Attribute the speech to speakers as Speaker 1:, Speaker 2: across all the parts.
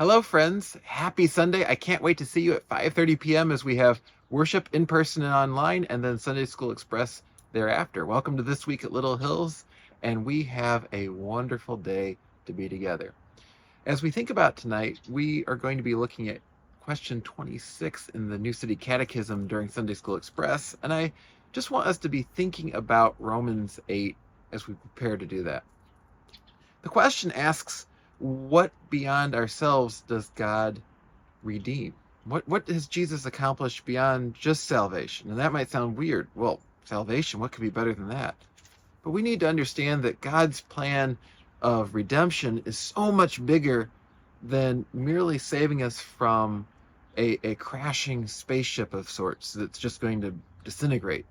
Speaker 1: Hello, friends. Happy Sunday. I can't wait to see you at 5:30 p.m. as we have worship in person and online, and then Sunday School Express thereafter. Welcome to This Week at Little Hills, and we have a wonderful day to be together. As we think about tonight, we are going to be looking at question 26 in the New City Catechism during Sunday School Express, and I just want us to be thinking about Romans 8 as we prepare to do that. The question asks, what beyond ourselves does God redeem? What has Jesus accomplished beyond just salvation? And that might sound weird. Well, salvation, what could be better than that? But we need to understand that God's plan of redemption is so much bigger than merely saving us from a crashing spaceship of sorts that's just going to disintegrate.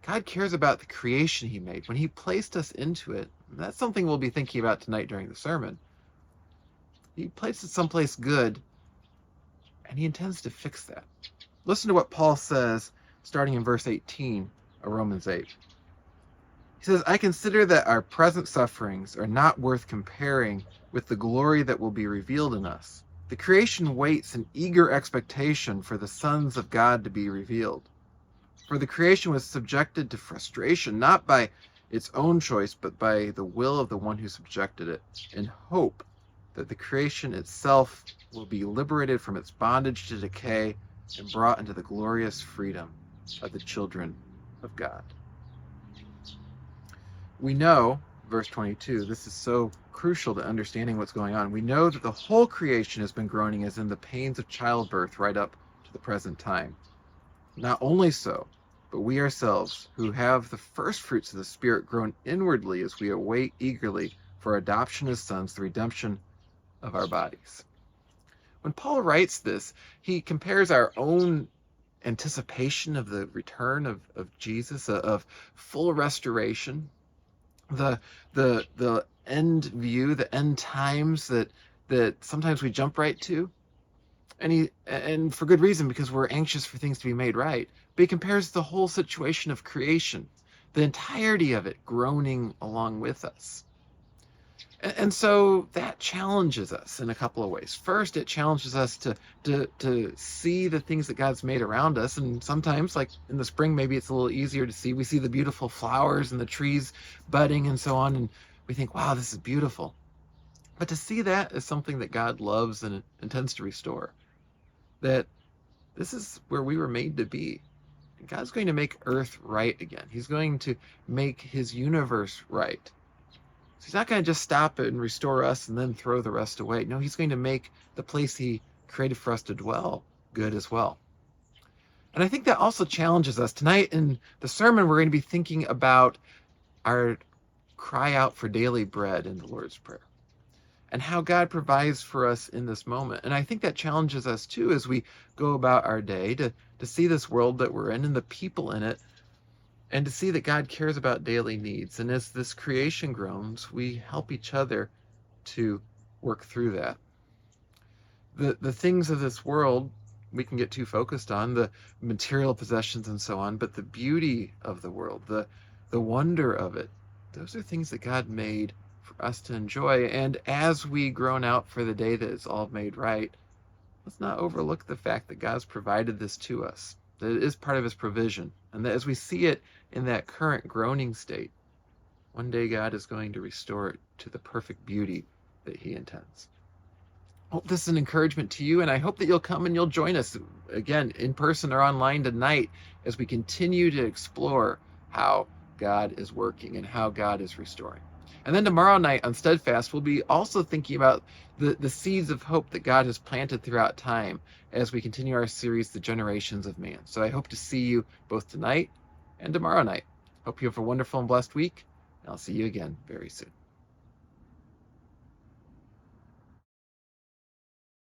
Speaker 1: God cares about the creation he made. When he placed us into it, that's something we'll be thinking about tonight during the sermon. He placed it someplace good, and he intends to fix that. Listen to what Paul says, starting in verse 18 of Romans 8. He says, I consider that our present sufferings are not worth comparing with the glory that will be revealed in us. The creation waits in eager expectation for the sons of God to be revealed. For the creation was subjected to frustration, not by its own choice, but by the will of the one who subjected it, in hope that the creation itself will be liberated from its bondage to decay and brought into the glorious freedom of the children of God. We know, verse 22, this is so crucial to understanding what's going on. We know that the whole creation has been groaning as in the pains of childbirth right up to the present time. Not only so, but we ourselves, who have the first fruits of the Spirit, groan inwardly as we await eagerly for adoption as sons, the redemption of our bodies. When Paul writes this, he compares our own anticipation of the return of Jesus, of full restoration, the end view, the end times that sometimes we jump right to, and for good reason, because we're anxious for things to be made right. But he compares the whole situation of creation, the entirety of it, groaning along with us. And so that challenges us in a couple of ways. First, it challenges us to see the things that God's made around us. And sometimes, like in the spring, maybe it's a little easier to see. We see the beautiful flowers and the trees budding and so on, and we think, wow, this is beautiful. But to see that as something that God loves and intends to restore, that this is where we were made to be. And God's going to make earth right again. He's going to make his universe right. So he's not going to just stop it and restore us and then throw the rest away. No, he's going to make the place he created for us to dwell good as well. And I think that also challenges us. Tonight in the sermon, we're going to be thinking about our cry out for daily bread in the Lord's Prayer and how God provides for us in this moment. And I think that challenges us too as we go about our day to see this world that we're in and the people in it, and to see that God cares about daily needs. And as this creation groans, we help each other to work through that. The things of this world we can get too focused on, the material possessions and so on, but the beauty of the world, the wonder of it, those are things that God made for us to enjoy. And as we groan out for the day that it's all made right, let's not overlook the fact that God's provided this to us, that it is part of his provision, and that as we see it in that current groaning state, one day God is going to restore it to the perfect beauty that he intends. I hope this is an encouragement to you, and I hope that you'll come and you'll join us again in person or online tonight as we continue to explore how God is working and how God is restoring. And then tomorrow night on Steadfast, we'll be also thinking about the seeds of hope that God has planted throughout time as we continue our series, The Generations of Man. So I hope to see you both tonight and tomorrow night. Hope you have a wonderful and blessed week, and I'll see you again very soon.